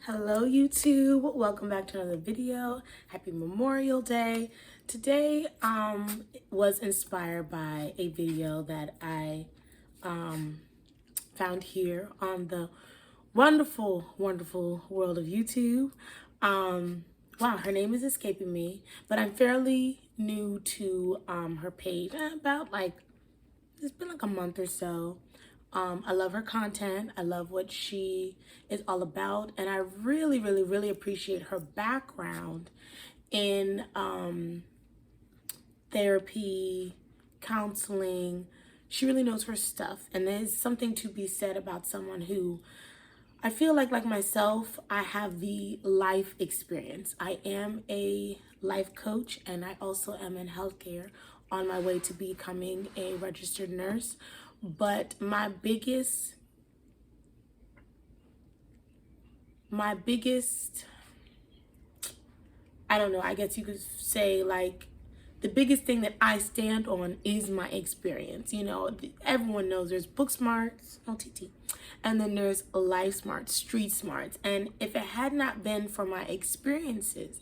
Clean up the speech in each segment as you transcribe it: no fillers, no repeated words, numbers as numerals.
Hello YouTube, welcome back to another video. Happy Memorial Day. Today was inspired by a video that I found here on the wonderful world of YouTube. Wow, her name is escaping me, but I'm fairly new to her page. It's been like a month or so. I love her content. I love what she is all about. And I really appreciate her background in therapy, counseling. She really knows her stuff. And there's something to be said about someone who, I feel like myself, I have the life experience. I am a life coach and I also am in healthcare on my way to becoming a registered nurse. But my biggest, I don't know, I guess you could say the biggest thing that I stand on is my experience. You know, everyone knows there's book smarts, OTT, and then there's life smarts, street smarts. And if it had not been for my experiences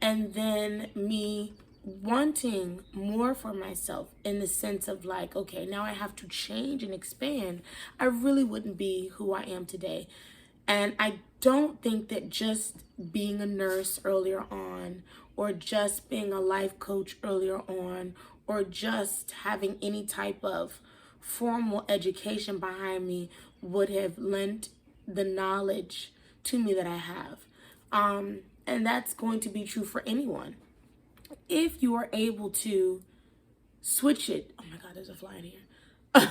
and then me wanting more for myself in the sense of okay, now I have to change and expand, I really wouldn't be who I am today. And I don't think that just being a nurse earlier on, or just being a life coach earlier on, or just having any type of formal education behind me would have lent the knowledge to me that I have. And that's going to be true for anyone. If you are able to switch it, oh my God, there's a fly in here.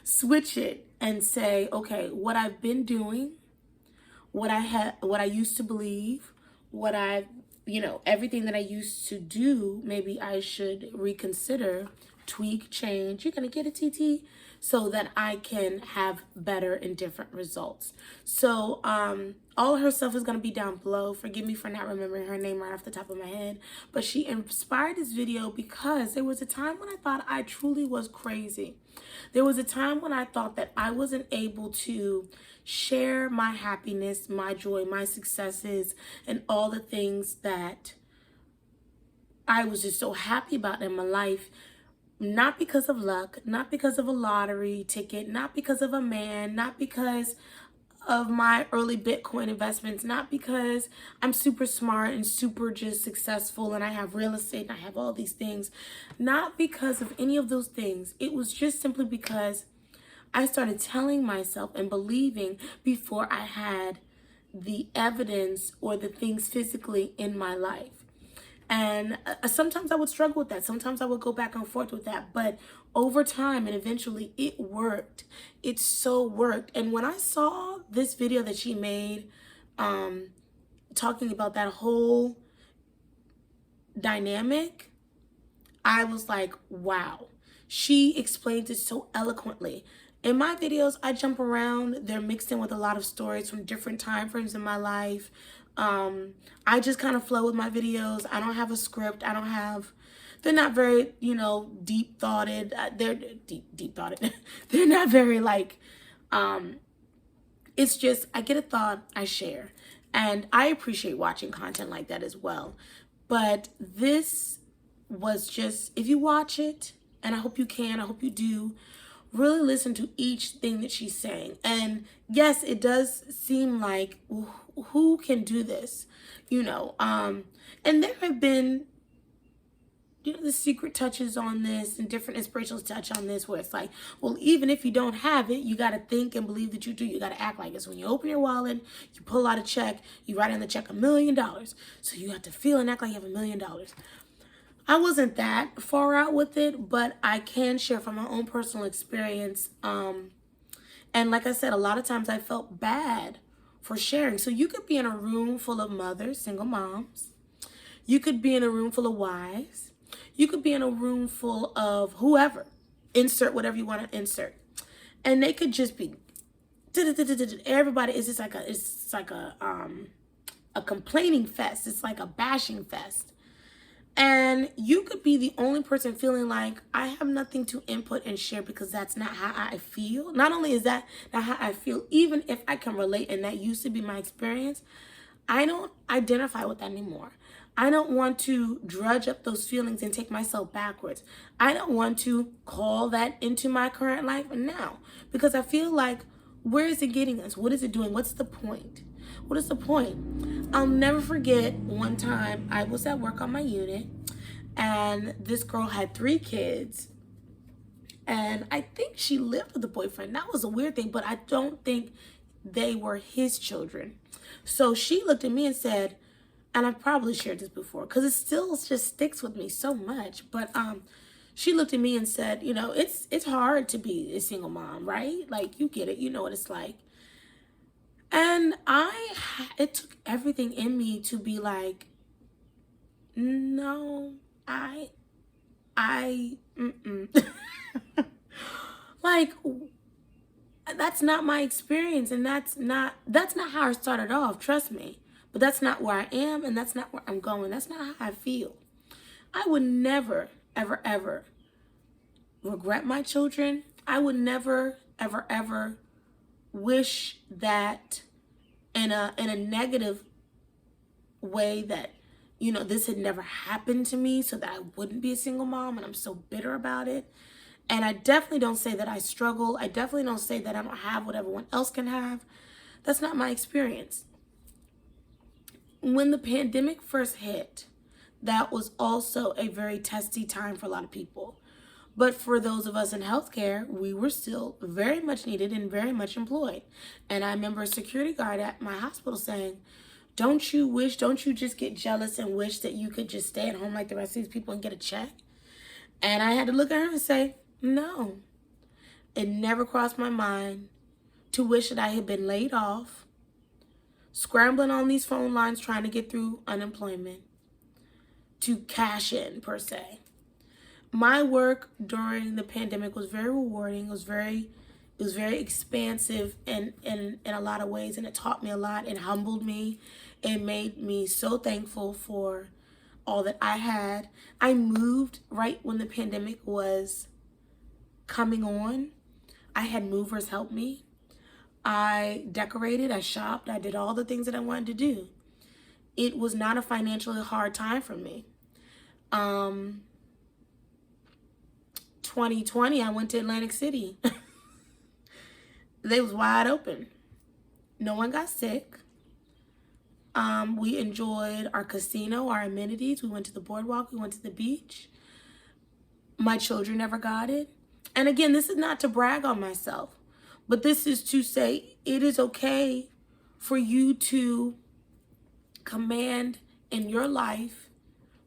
Switch it and say, okay, what I've been doing, what I used to believe, everything that I used to do, maybe I should reconsider, tweak, change. You're gonna get a TT so that I can have better and different results. So all her stuff is gonna be down below. Forgive me for not remembering her name right off the top of my head, but she inspired this video because there was a time when I thought I truly was crazy. There was a time when I thought that I wasn't able to share my happiness, my joy, my successes, and all the things that I was just so happy about in my life. Not because of luck, not because of a lottery ticket, not because of a man, not because of my early Bitcoin investments, not because I'm super smart and super just successful and I have real estate and I have all these things. Not because of any of those things. It was just simply because I started telling myself and believing before I had the evidence or the things physically in my life. And sometimes I would struggle with that. Sometimes I would go back and forth with that. But over time and eventually it worked. It so worked. And when I saw this video that she made talking about that whole dynamic, I was like, wow. She explains it so eloquently. In my videos, I jump around. They're mixed in with a lot of stories from different time frames in my life. I just kind of flow with my videos. I don't have a script. They're not very, deep thoughted. They're deep thoughted. They're not very it's just, I get a thought, I share. And I appreciate watching content like that as well. But this was just, if you watch it, and I hope you can, I hope you do, really listen to each thing that she's saying. And yes, it does seem like, who can do this? And there have been, the secret touches on this and different inspirational touch on this where it's like, well, even if you don't have it, you got to think and believe that you do. You got to act like it. So when you open your wallet, you pull out a check, you write in the check $1 million. So you have to feel and act like you have $1 million. I wasn't that far out with it, but I can share from my own personal experience. And like I said, a lot of times I felt bad for sharing. So you could be in a room full of mothers, single moms. You could be in a room full of wives. You could be in a room full of whoever. Insert whatever you want to insert. And they could just be, everybody is just like a complaining fest. It's like a bashing fest. And you could be the only person feeling like I have nothing to input and share because that's not how I feel. Not only is that not how I feel, even if I can relate and that used to be my experience, I don't identify with that anymore. I don't want to drudge up those feelings and take myself backwards. I don't want to call that into my current life now, because I feel like, where is it getting us? What is it doing? What's the point? What is the point? I'll never forget one time I was at work on my unit, and this girl had 3 kids, and I think she lived with a boyfriend. That was a weird thing, but I don't think they were his children. So she looked at me and said, and I've probably shared this before because it still just sticks with me so much, but she looked at me and said, you know, it's hard to be a single mom, right? Like, you get it, you know what it's like. And it took everything in me to be like, no, like, that's not my experience, and that's not how I started off, trust me. But that's not where I am, and that's not where I'm going. That's not how I feel. I would never, ever, ever regret my children. I would never, ever, ever wish that in a negative way that, you know, this had never happened to me so that I wouldn't be a single mom, and I'm so bitter about it. And I definitely don't say that I struggle. I definitely don't say that I don't have what everyone else can have. That's not my experience. When the pandemic first hit, that was also a very testy time for a lot of people. But for those of us in healthcare, we were still very much needed and very much employed. And I remember a security guard at my hospital saying, don't you just get jealous and wish that you could just stay at home like the rest of these people and get a check? And I had to look at her and say, no. It never crossed my mind to wish that I had been laid off, scrambling on these phone lines trying to get through unemployment, to cash in, per se. My work during the pandemic was very rewarding. It was very expansive in a lot of ways, and it taught me a lot. It humbled me. It made me so thankful for all that I had. I moved right when the pandemic was coming on. I had movers help me. I decorated, I shopped, I did all the things that I wanted to do. It was not a financially hard time for me. 2020, I went to Atlantic City. They was wide open. No one got sick. We enjoyed our casino, our amenities. We went to the boardwalk, we went to the beach. My children never got it. And again, this is not to brag on myself, but this is to say it is okay for you to command in your life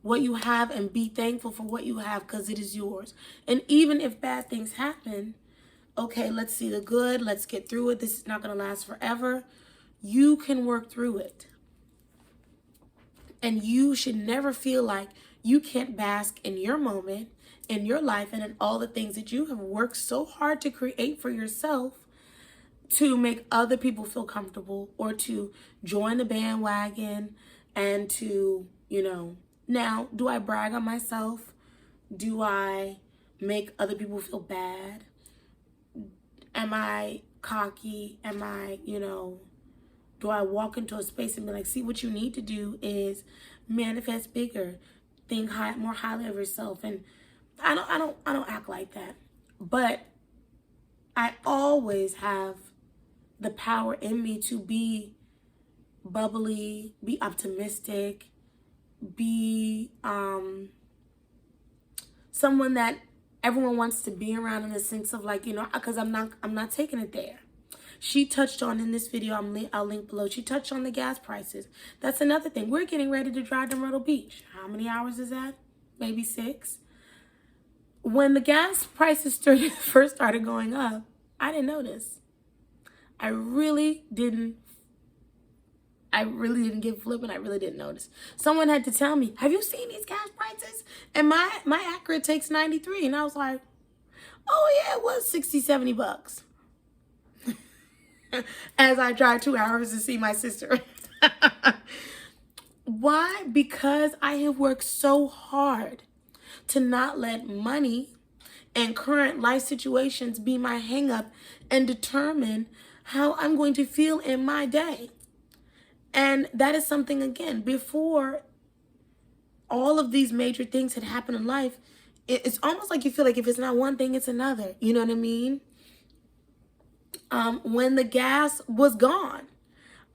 what you have and be thankful for what you have, because it is yours. And even if bad things happen, okay, let's see the good. Let's get through it. This is not going to last forever. You can work through it. And you should never feel like you can't bask in your moment, in your life, and in all the things that you have worked so hard to create for yourself to make other people feel comfortable, or to join the bandwagon and to, you know, now, do I brag on myself? Do I make other people feel bad? Am I cocky? Am I, you know, do I walk into a space and be like, see, what you need to do is manifest bigger, think more highly of yourself? And I don't act like that. But I always have the power in me to be bubbly, be optimistic, be someone that everyone wants to be around, in the sense of, like, you know, because I'm not taking it there. She touched on in this video, I'll link below, she touched on the gas prices. That's another thing. We're getting ready to drive to Myrtle Beach. How many hours is that? Maybe 6. When the gas prices first started going up, I didn't notice. I really didn't give a flip, and I really didn't notice. Someone had to tell me, have you seen these gas prices? And my Accurate takes 93. And I was like, oh yeah, it was 60, 70 bucks. As I drive 2 hours to see my sister. Why? Because I have worked so hard to not let money and current life situations be my hang up and determine how I'm going to feel in my day. And that is something, again, before all of these major things had happened in life, it's almost like you feel like if it's not one thing, it's another. You know what I mean? When the gas was gone,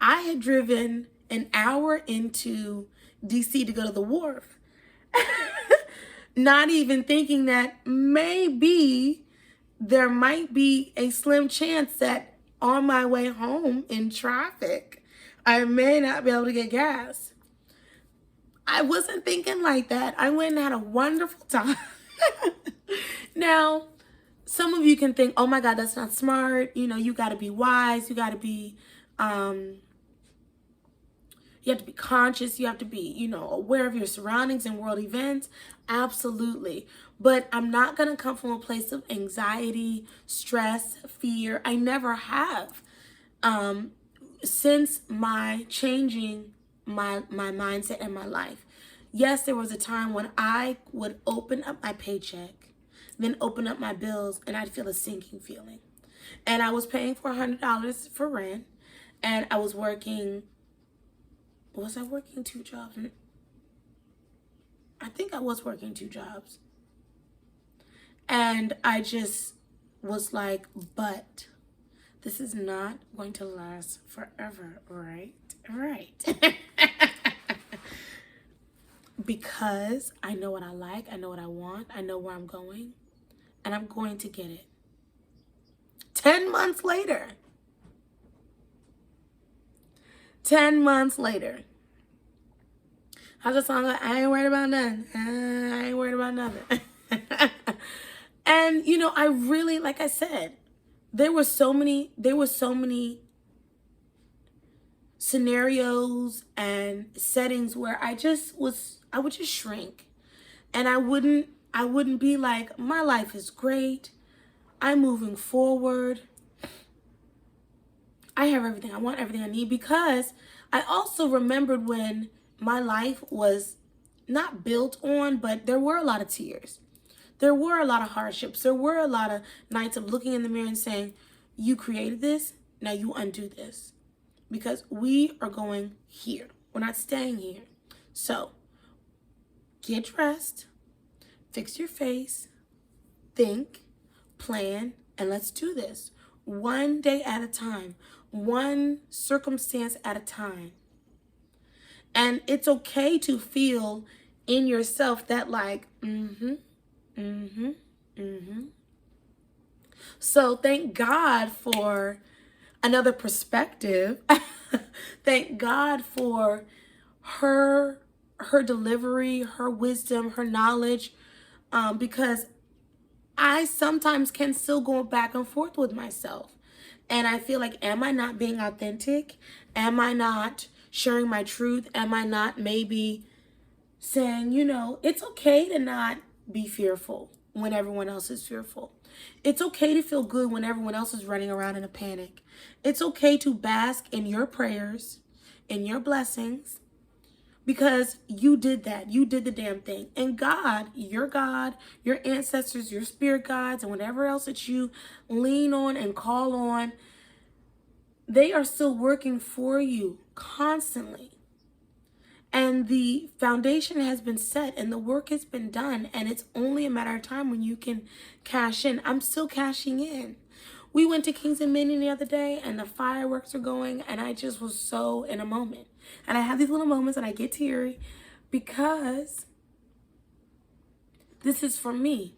I had driven an hour into DC to go to the wharf, not even thinking that maybe there might be a slim chance that on my way home in traffic, I may not be able to get gas. I wasn't thinking like that. I went and had a wonderful time. Now, some of you can think, oh my God, that's not smart. You know, you got to be wise. You got to be, conscious. You have to be, you know, aware of your surroundings and world events. Absolutely. But I'm not going to come from a place of anxiety, stress, fear. I never have. Since my changing my mindset and my life. Yes, there was a time when I would open up my paycheck, then open up my bills, and I'd feel a sinking feeling. And I was paying $400 for rent, and I was working, was I working 2 jobs? I think I was working 2 jobs. And I just was like, but this is not going to last forever, right? Right. Because I know what I like, I know what I want, I know where I'm going, and I'm going to get it. 10 months later. 10 months later. How's the song go? I ain't worried about nothing. I ain't worried about nothing. And, you know, I really, like I said, there were so many scenarios and settings where I would just shrink. And I wouldn't be like, my life is great. I'm moving forward. I have everything. I want everything I need, because I also remembered when my life was not built on, but there were a lot of tears. There were a lot of hardships. There were a lot of nights of looking in the mirror and saying, you created this, now you undo this. Because we are going here. We're not staying here. So, get dressed, fix your face, think, plan, and let's do this. One day at a time. One circumstance at a time. And it's okay to feel in yourself that like, So thank God for another perspective. Thank God for her delivery, her wisdom, her knowledge, because I sometimes can still go back and forth with myself. And I feel like, am I not being authentic? Am I not sharing my truth? Am I not maybe saying, you know, it's okay to not be fearful when everyone else is fearful. It's okay to feel good when everyone else is running around in a panic. It's okay to bask in your prayers, in your blessings, because you did that. You did the damn thing. And God, your ancestors, your spirit guides, and whatever else that you lean on and call on, they are still working for you constantly. And the foundation has been set and the work has been done. And it's only a matter of time when you can cash in. I'm still cashing in. We went to Kings and Dominion the other day and the fireworks are going, and I just was so in a moment. And I have these little moments and I get teary because this is for me,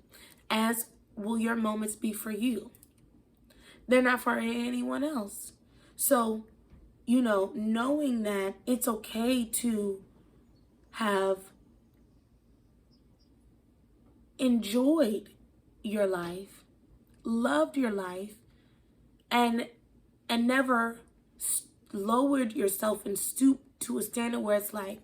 as will your moments be for you. They're not for anyone else. So, you know, knowing that it's okay to have enjoyed your life, loved your life, and never lowered yourself and stooped to a standard where it's like,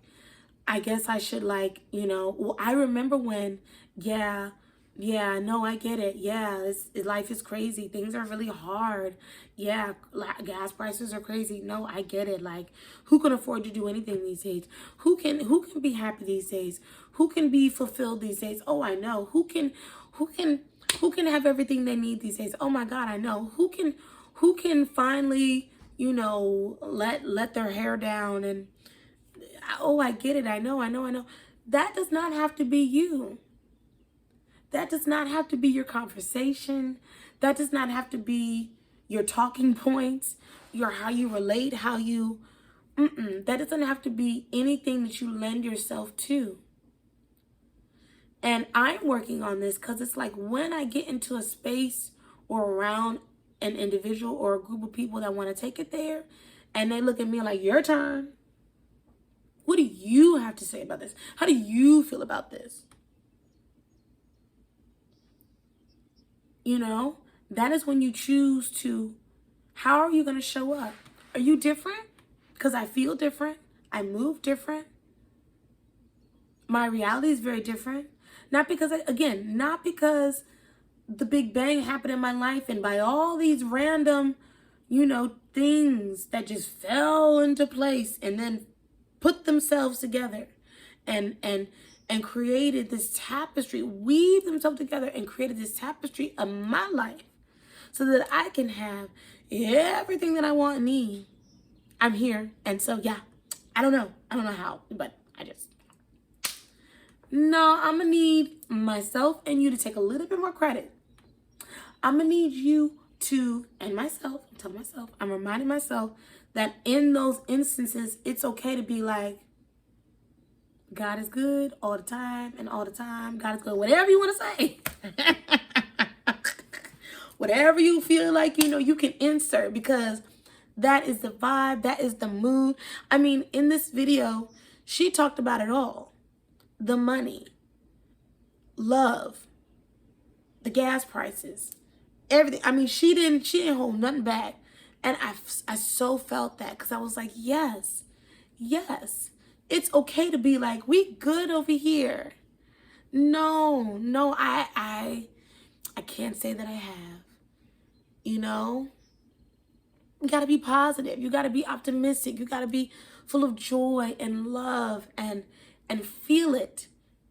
I guess I should, like, you know, well, I remember when, yeah, no, I get it. Yeah, life is crazy. Things are really hard. Yeah, gas prices are crazy. No, I get it. Like, who can afford to do anything these days? Who can be happy these days? Who can be fulfilled these days? Oh, I know. Who can have everything they need these days? Oh my God, I know. Who can finally, let their hair down, and oh, I get it. I know. That does not have to be you. That does not have to be your conversation. That does not have to be your talking points, your how you relate, how you, that doesn't have to be anything that you lend yourself to. And I'm working on this because it's like when I get into a space or around an individual or a group of people that want to take it there, and they look at me like, your turn. What do you have to say about this? How do you feel about this? That is when you choose to, how are you going to show up? Are you different? Because I feel different. I move different. My reality is very different. Not because the Big Bang happened in my life and by all these random, things that just fell into place and then put themselves together and created this tapestry, weaved themselves together and created this tapestry of my life so that I can have everything that I want and need. I'm here. And so, yeah, I don't know how, but no, I'm going to need myself and you to take a little bit more credit. I'm going to need you to, and myself, I'm reminding myself that in those instances, it's okay to be like, God is good all the time and all the time. God is good. Whatever you want to say. Whatever you feel like, you can insert, because that is the vibe. That is the mood. I mean, in this video, she talked about it all. The money, love, the gas prices, everything. I mean, she didn't hold nothing back. And I so felt that, because I was like, yes. It's okay to be like, we good over here. No, I can't say that I have. You gotta be positive. You gotta be optimistic. You gotta be full of joy and love and feel it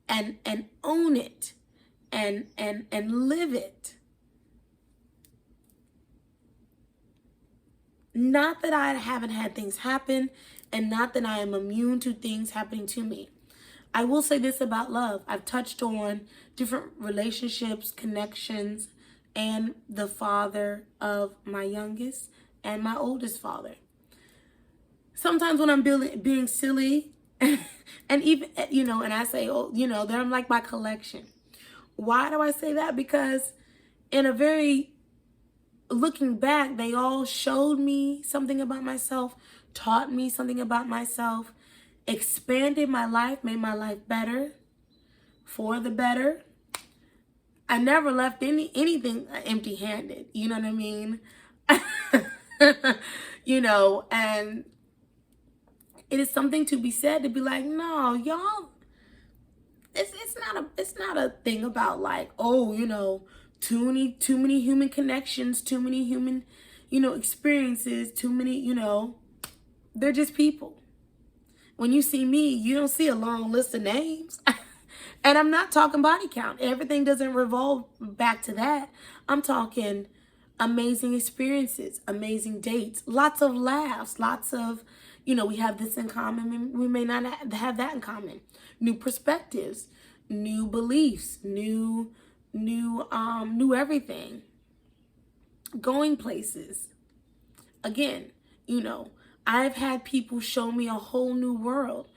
and own it and live it. Not that I haven't had things happen, and not that I am immune to things happening to me. I will say this about love. I've touched on different relationships, connections, and the father of my youngest and my oldest father. Sometimes when I'm being silly, and even, and I say, they're like my collection. Why do I say that? Because looking back, they all showed me something about myself, taught me something about myself, expanded my life, made my life better, for the better. I never left anything empty-handed. You know what I mean? And it is something to be said to be like, no, y'all, it's not a thing about like, too many human connections, too many human, experiences, too many, they're just people. When you see me, you don't see a long list of names. And I'm not talking body count. Everything doesn't revolve back to that. I'm talking amazing experiences, amazing dates, lots of laughs, lots of, we have this in common, we may not have that in common. New perspectives, new beliefs, new everything. Going places. Again, I've had people show me a whole new world.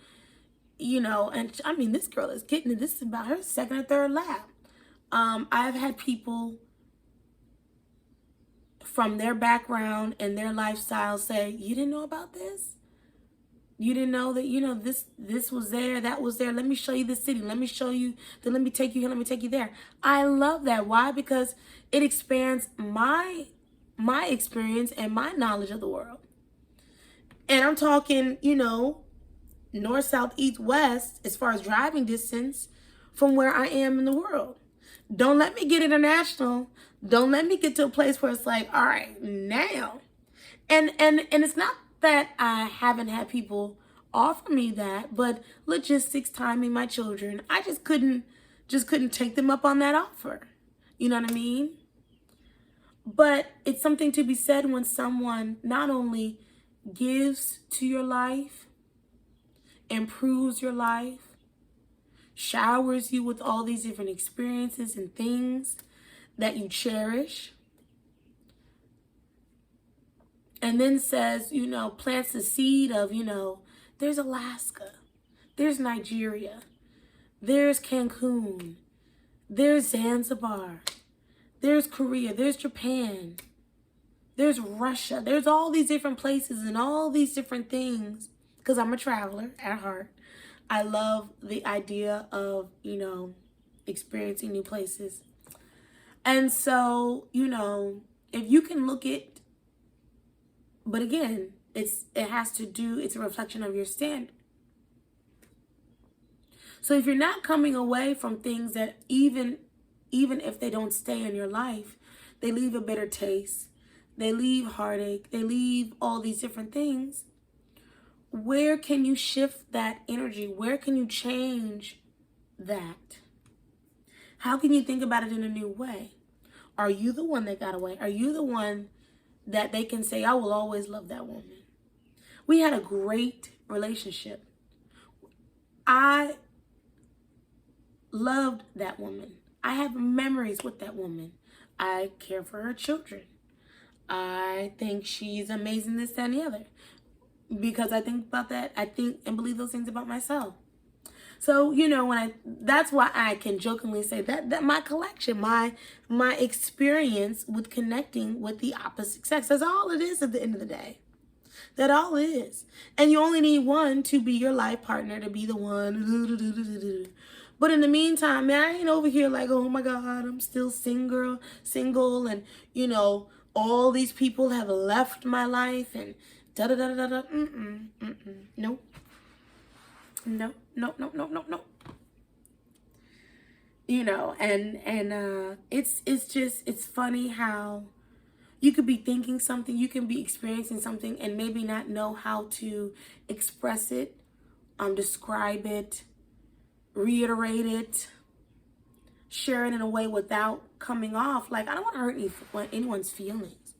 And I mean, this girl is getting it. This is about her second or third lap. I've had people from their background and their lifestyle say, you didn't know about this? You didn't know that, this was there, that was there. Let me show you the city. Let me show you, then let me take you here, let me take you there. I love that. Why? Because it expands my experience and my knowledge of the world. And I'm talking, north, south, east, west, as far as driving distance from where I am in the world. Don't let me get international. Don't let me get to a place where it's like, all right, now. And it's not that I haven't had people offer me that, but logistics, timing, my children, I just couldn't take them up on that offer. You know what I mean? But it's something to be said when someone not only gives to your life, improves your life, showers you with all these different experiences and things that you cherish, and then says, plants the seed of, there's Alaska, there's Nigeria, there's Cancun, there's Zanzibar, there's Korea, there's Japan, there's Russia, there's all these different places and all these different things. Because I'm a traveler at heart. I love the idea of, experiencing new places. And so, if you can look at, but again, it's a reflection of your standard. So if you're not coming away from things that even if they don't stay in your life, they leave a bitter taste, they leave heartache, they leave all these different things, where can you shift that energy? Where can you change that? How can you think about it in a new way? Are you the one that got away? Are you the one that they can say, I will always love that woman? We had a great relationship. I loved that woman. I have memories with that woman. I care for her children. I think she's amazing, this, that, and the other. Because I think about that, I think and believe those things about myself. So, that's why I can jokingly say that my collection, my experience with connecting with the opposite sex, that's all it is at the end of the day. That all it is. And you only need one to be your life partner, to be the one. But in the meantime, man, I ain't over here like, oh my God, I'm still single, and, all these people have left my life and da-da-da-da-da. Nope. No. It's funny how you could be thinking something, you can be experiencing something and maybe not know how to express it, describe it, reiterate it, share it in a way without coming off like, I don't want to hurt anyone's feelings.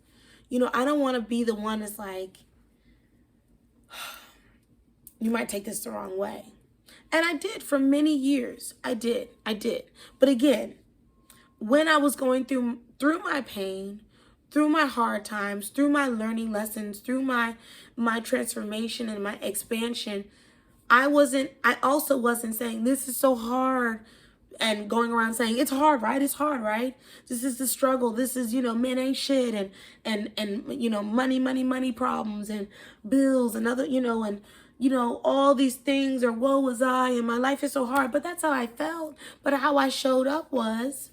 I don't want to be the one that's like, you might take this the wrong way. And I did for many years. I did. But again, when I was going through my pain, through my hard times, through my learning lessons, through my transformation and my expansion, I also wasn't saying this is so hard and going around saying it's hard, right? It's hard, right? This is the struggle. This is, men ain't shit and money problems and bills and other, and all these things, or woe was I, and my life is so hard. But that's how I felt. But how I showed up was,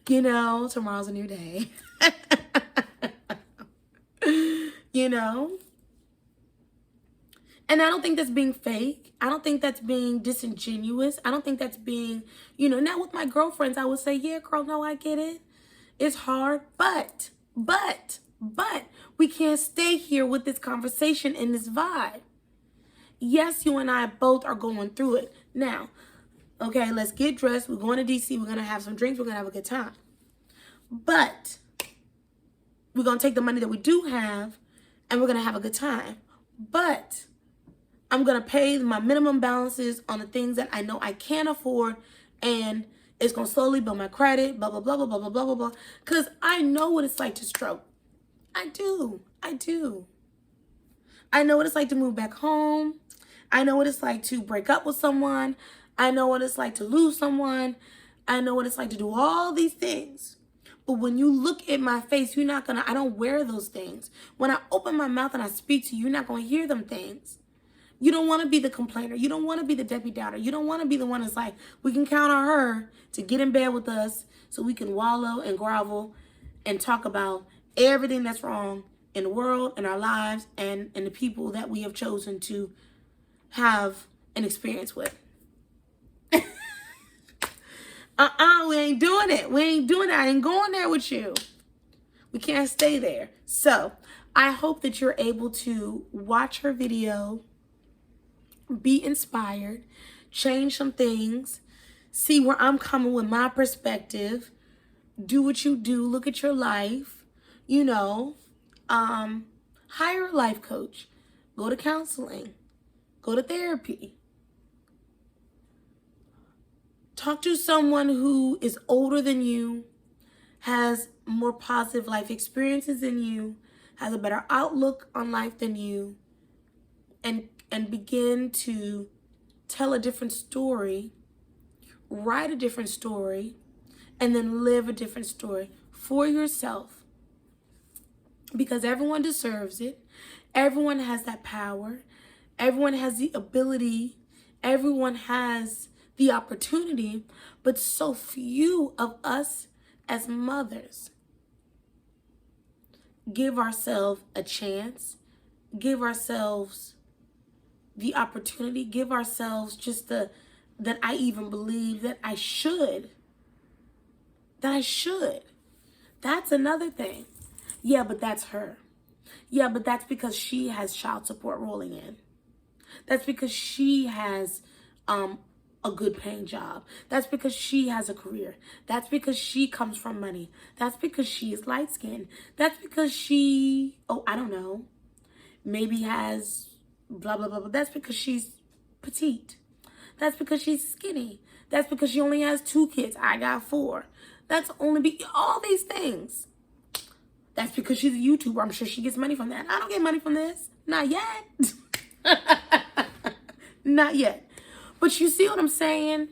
tomorrow's a new day. And I don't think that's being fake. I don't think that's being disingenuous. I don't think that's being, now with my girlfriends, I would say, yeah, girl, no, I get it. It's hard, but we can't stay here with this conversation and this vibe. Yes, you and I both are going through it. Now, okay, let's get dressed. We're going to DC. We're going to have some drinks. We're going to have a good time. But we're going to take the money that we do have and we're going to have a good time. But I'm going to pay my minimum balances on the things that I know I can't afford, and it's going to slowly build my credit, blah, blah, blah, blah, blah, blah, blah, blah, blah. Because I know what it's like to struggle. I do. I know what it's like to move back home. I know what it's like to break up with someone. I know what it's like to lose someone. I know what it's like to do all these things. But when you look at my face, I don't wear those things. When I open my mouth and I speak to you, you're not going to hear them things. You don't want to be the complainer. You don't want to be the Debbie Downer. You don't want to be the one that's like, we can count on her to get in bed with us so we can wallow and grovel and talk about everything that's wrong in the world, in our lives, and in the people that we have chosen to have an experience with. We ain't doing it. I ain't going there with you. We can't stay there. So I hope that you're able to watch her video, be inspired, change some things, see where I'm coming with my perspective, do what you do, look at your life, Hire a life coach. Go to counseling. Go to therapy. Talk to someone who is older than you, has more positive life experiences than you, has a better outlook on life than you, and begin to tell a different story, write a different story, and then live a different story for yourself. Because everyone deserves it. Everyone has that power. Everyone has the ability. Everyone has the opportunity. But so few of us as mothers give ourselves a chance, give ourselves the opportunity, give ourselves just that I even believe that I should. That's another thing. Yeah, but that's her. Yeah, but that's because she has child support rolling in. That's because she has a good paying job. That's because she has a career. That's because she comes from money. That's because she is light skinned. That's because she, I don't know, maybe has blah, blah, blah, blah. That's because she's petite. That's because she's skinny. That's because she only has 2 kids. I got 4. That's all these things. That's because she's a YouTuber. I'm sure she gets money from that. I don't get money from this. Not yet. Not yet. But you see what I'm saying?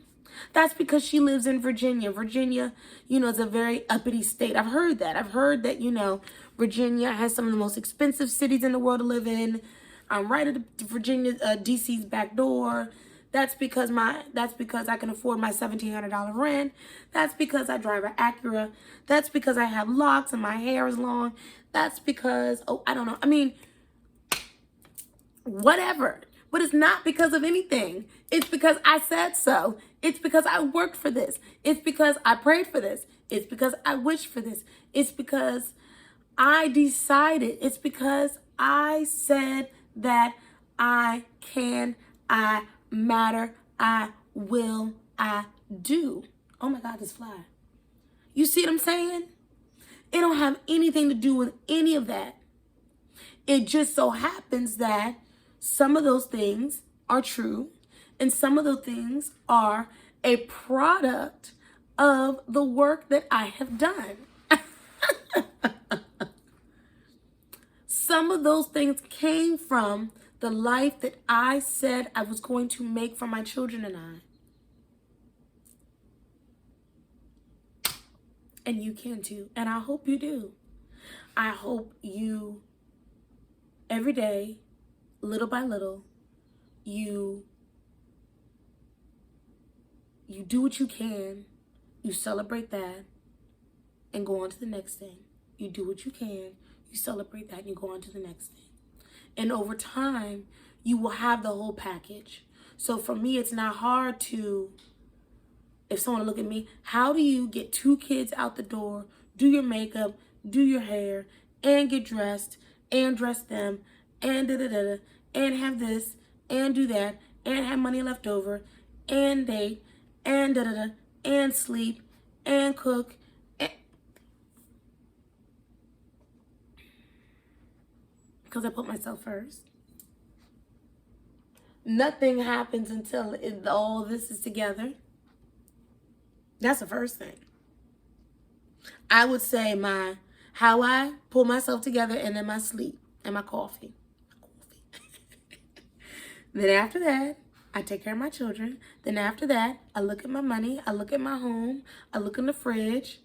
That's because she lives in Virginia. Virginia, is a very uppity state. I've heard that. I've heard that, Virginia has some of the most expensive cities in the world to live in. I'm right at Virginia, DC's back door. That's because I can afford my $1,700 rent. That's because I drive an Acura. That's because I have locks and my hair is long. That's because, I don't know. I mean, whatever. But it's not because of anything. It's because I said so. It's because I worked for this. It's because I prayed for this. It's because I wished for this. It's because I decided. It's because I said that I can, I matter, I will, I do. Oh my God, this fly. You see what I'm saying? It don't have anything to do with any of that. It just so happens that some of those things are true and some of those things are a product of the work that I have done. Some of those things came from the life that I said I was going to make for my children and I. And you can too. And I hope you do. I hope you, every day, little by little, you do what you can, you celebrate that, and go on to the next thing. You do what you can, you celebrate that, and you go on to the next thing. And over time, you will have the whole package. So for me, it's not hard to, if someone look at me, how do you get 2 kids out the door, do your makeup, do your hair, and get dressed, and dress them, and da-da-da-da, and have this, and do that, and have money left over, and date, and da-da-da, and sleep, and cook, because I put myself first. Nothing happens until all this is together. That's the first thing. I would say how I pull myself together, and then my sleep and my coffee. Then after that, I take care of my children. Then after that, I look at my money. I look at my home. I look in the fridge.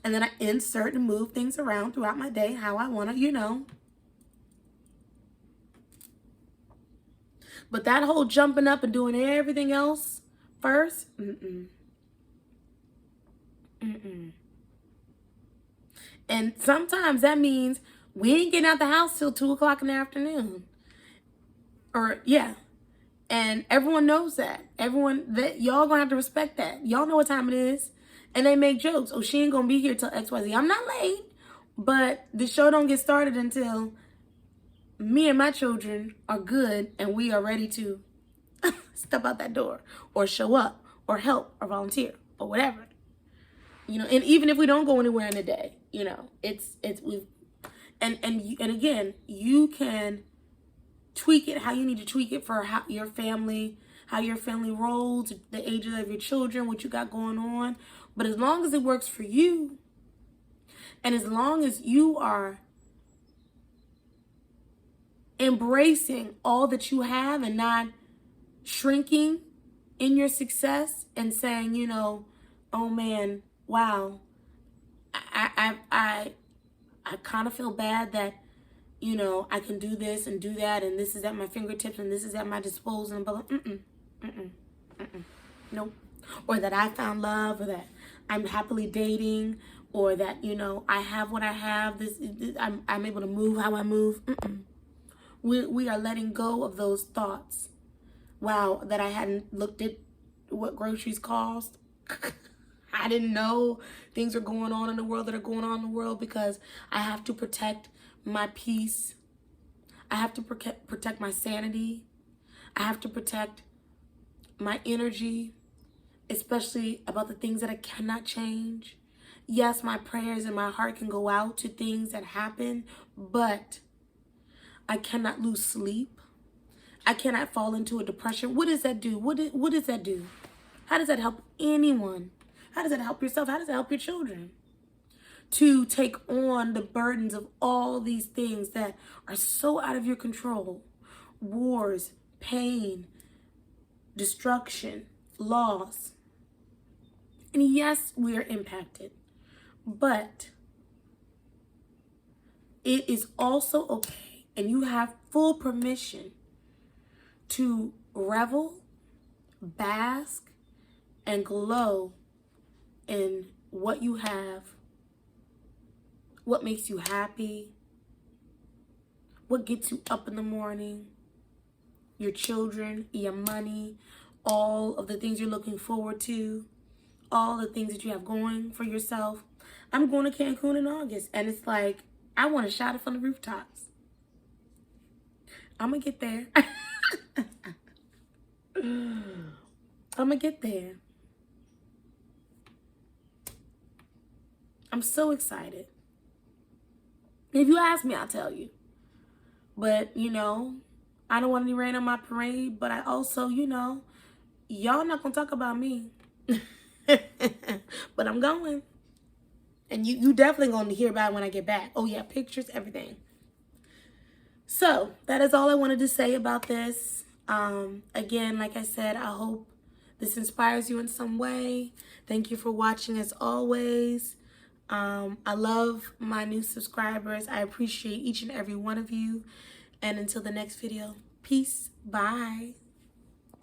And then I insert and move things around throughout my day how I want to, But that whole jumping up and doing everything else first, And sometimes that means we ain't getting out the house till 2 o'clock in the afternoon. And everyone knows that. Y'all gonna have to respect that. Y'all know what time it is. And they make jokes. Oh, she ain't gonna be here till XYZ. I'm not late, but the show don't get started until me and my children are good and we are ready to step out that door or show up or help or volunteer or whatever. You know, and even if we don't go anywhere in a day, you know, we've, and again, you can tweak it how you need to tweak it for how your family rolls, the ages of your children, what you got going on. But as long as it works for you, and as long as you are embracing all that you have and not shrinking in your success and saying, you know, oh man, wow, I kind of feel bad that, you know, I can do this and do that, and this is at my fingertips, and this is at my disposal, and blah, blah, nope. Or that I found love, or that I'm happily dating, or that, you know, I have what I have. I'm able to move how I move. We are letting go of those thoughts. Wow, that I hadn't looked at what groceries cost. I didn't know things are going on in the world that are going on in the world, because I have to protect my peace. I have to protect my sanity. I have to protect my energy, especially about the things that I cannot change. Yes, my prayers and my heart can go out to things that happen, but I cannot lose sleep. I cannot fall into a depression. What does that do? What does that do? How does that help anyone? How does that help yourself? How does it help your children? To take on the burdens of all these things that are so out of your control. Wars, pain, destruction, loss. And yes, we are impacted. But it is also okay, and you have full permission to revel, bask, and glow in what you have, what makes you happy, what gets you up in the morning, your children, your money, all of the things you're looking forward to, all the things that you have going for yourself. I'm going to Cancun in August, and it's like, I want to shout it from the rooftops. I'm going to get there. I'm going to get there. I'm so excited. If you ask me, I'll tell you. But, you know, I don't want any rain on my parade, but I also, you know, y'all not going to talk about me. But I'm going. And you definitely going to hear about it when I get back. Oh, yeah, pictures, everything. So, that is all I wanted to say about this. Again, like I said, I hope this inspires you in some way. Thank you for watching as always. I love my new subscribers. I appreciate each and every one of you. And until the next video, peace. Bye.